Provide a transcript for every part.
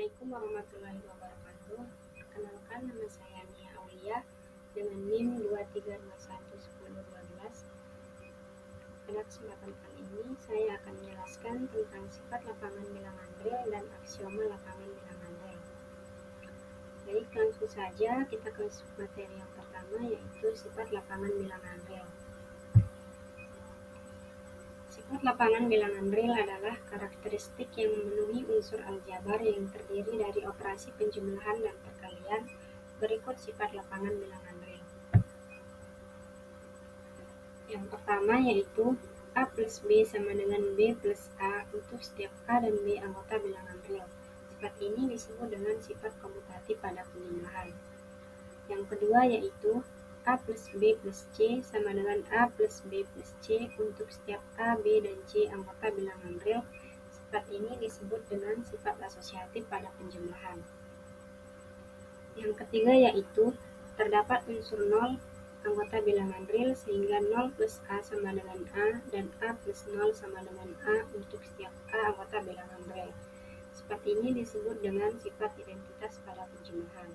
Assalamualaikum warahmatullahi wabarakatuh. Perkenalkan, nama saya Nia Aulia dengan NIM 23211012. Pada kesempatan kali ini saya akan menjelaskan tentang sifat lapangan bilangan real dan aksioma lapangan bilangan real. Baik, langsung saja kita ke materi yang pertama, yaitu sifat lapangan bilangan real. Sifat lapangan bilangan real adalah karakteristik yang memenuhi unsur aljabar yang terdiri dari operasi penjumlahan dan perkalian. Berikut sifat lapangan bilangan real. Yang pertama yaitu A plus B sama dengan B plus A untuk setiap A dan B anggota bilangan real. Sifat ini disebut dengan sifat komutatif pada penjumlahan. Yang kedua yaitu A plus B plus C sama dengan A plus B plus C untuk setiap A, B, dan C anggota bilangan real. Sifat ini disebut dengan sifat asosiatif pada penjumlahan. Yang ketiga yaitu terdapat unsur 0 anggota bilangan real sehingga 0 plus A sama dengan A dan A plus 0 sama dengan A untuk setiap A anggota bilangan real. Sifat ini disebut dengan sifat identitas pada penjumlahan.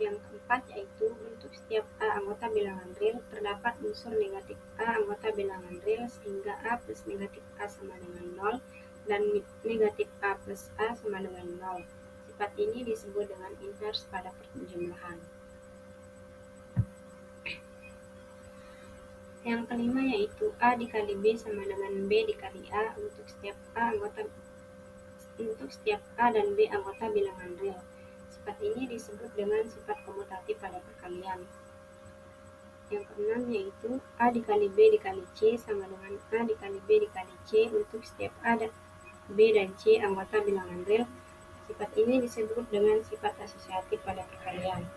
Yang keempat yaitu untuk setiap A anggota bilangan real terdapat unsur negatif A anggota bilangan real sehingga A plus negatif A sama dengan 0 dan negatif A plus A sama dengan 0. Sifat ini disebut dengan invers pada penjumlahan. Yang kelima yaitu A dikali B sama dengan B dikali A untuk setiap A dan B anggota bilangan real. Sifat ini disebut dengan sifat komutatif pada perkalian. Yang keenam yaitu A dikali B dikali C sama dengan A dikali B dikali C untuk setiap A, B, dan C anggota bilangan real. Sifat ini disebut dengan sifat asosiatif pada perkalian.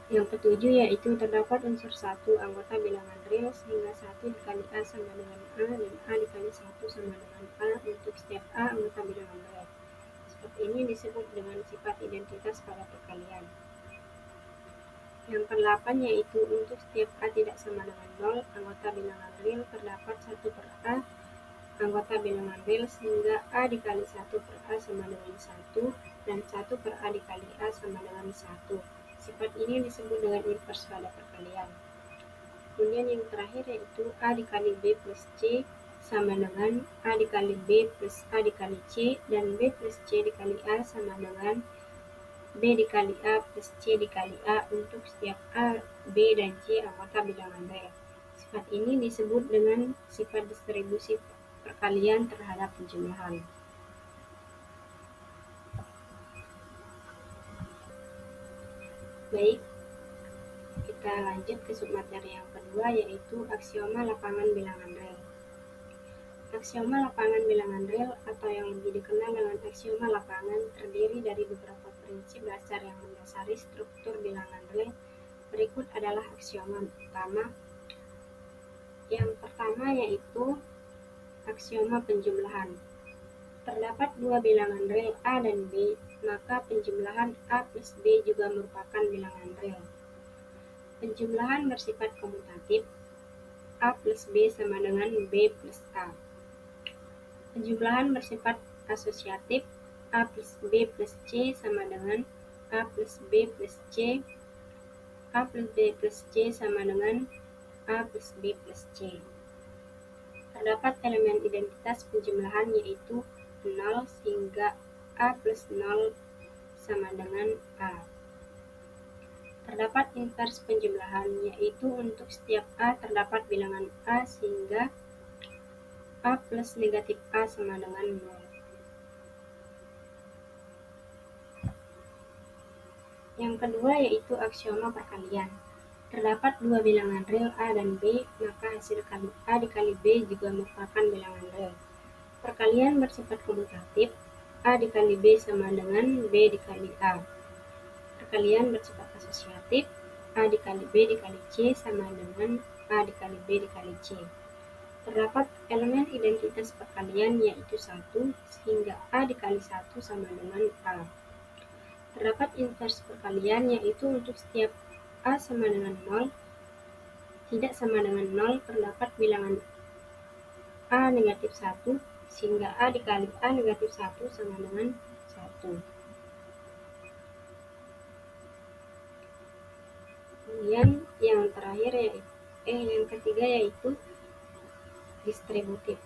Yang ketujuh yaitu terdapat unsur 1 anggota bilangan real sehingga 1 dikali A sama dengan A dan A dikali 1 sama dengan A untuk setiap A anggota bilangan real. Sifat ini disebut dengan sifat identitas pada perkalian. Yang ke-8 yaitu untuk setiap A tidak sama dengan 0 anggota bilangan real terdapat 1 per A anggota bilangan real sehingga A dikali 1 per A sama dengan 1 dan 1 per A dikali A sama dengan 1. Sifat ini disebut dengan invers pada perkalian. Kemudian yang terakhir yaitu A dikali B plus C sama dengan A dikali B plus A dikali C dan B plus C dikali A sama dengan B dikali A plus C dikali A untuk setiap A, B, dan C anggota bilangan real. Sifat ini disebut dengan sifat distribusi perkalian terhadap penjumlahan. Baik, kita lanjut ke submateri yang kedua yaitu aksioma lapangan bilangan real. Aksioma lapangan bilangan real atau yang lebih dikenal dengan aksioma lapangan terdiri dari beberapa prinsip dasar yang mendasari struktur bilangan real. Berikut adalah aksioma utama. Yang pertama yaitu aksioma penjumlahan. Terdapat dua bilangan real A dan B, maka penjumlahan A plus B juga merupakan bilangan real. Penjumlahan bersifat komutatif, A plus B sama dengan B plus A. Penjumlahan bersifat asosiatif, A plus B plus C sama dengan A plus B plus C. A plus B plus C sama dengan A plus B plus C. Terdapat elemen identitas penjumlahan yaitu 0 sehingga A plus 0 sama dengan A. Terdapat invers penjumlahan yaitu untuk setiap A terdapat bilangan A sehingga A plus negatif A sama dengan 0. Yang kedua yaitu aksioma perkalian. Terdapat dua bilangan real A dan B, maka hasil kali A dikali B juga merupakan bilangan real. Perkalian bersifat komutatif, A dikali B sama dengan B dikali A. Perkalian bersifat asosiatif, A dikali B dikali C sama dengan A dikali B dikali C. Terdapat elemen identitas perkalian yaitu 1, sehingga A dikali 1 sama dengan A. Terdapat invers perkalian yaitu untuk setiap A sama dengan 0, tidak sama dengan 0 terdapat bilangan A negatif 1, sehingga A dikali A negatif 1 sama dengan 1. Kemudian yang ketiga yaitu distributif.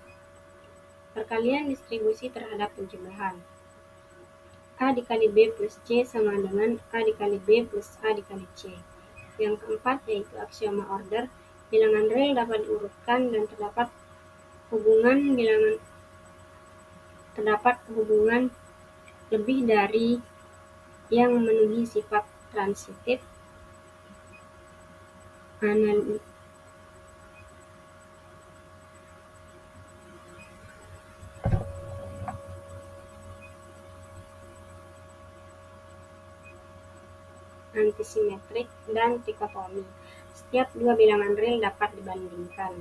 Perkalian distribusi terhadap penjumlahan. A dikali B plus C sama dengan A dikali B plus A dikali C. Yang keempat yaitu aksioma order. Bilangan real dapat diurutkan dan terdapat hubungan lebih dari yang memenuhi sifat transitif antisimetrik dan dikotomi. Setiap dua bilangan real dapat dibandingkan.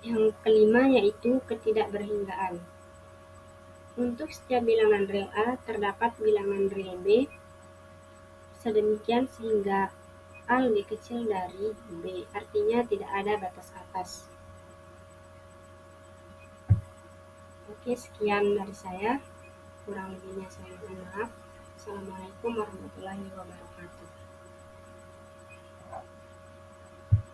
Yang kelima yaitu ketidakberhinggaan. Untuk setiap bilangan real A terdapat bilangan real B sedemikian sehingga A lebih kecil dari B, artinya tidak ada batas atas. Oke, sekian dari saya. Kurang lebihnya saya mohon maaf. Assalamualaikum warahmatullahi wabarakatuh.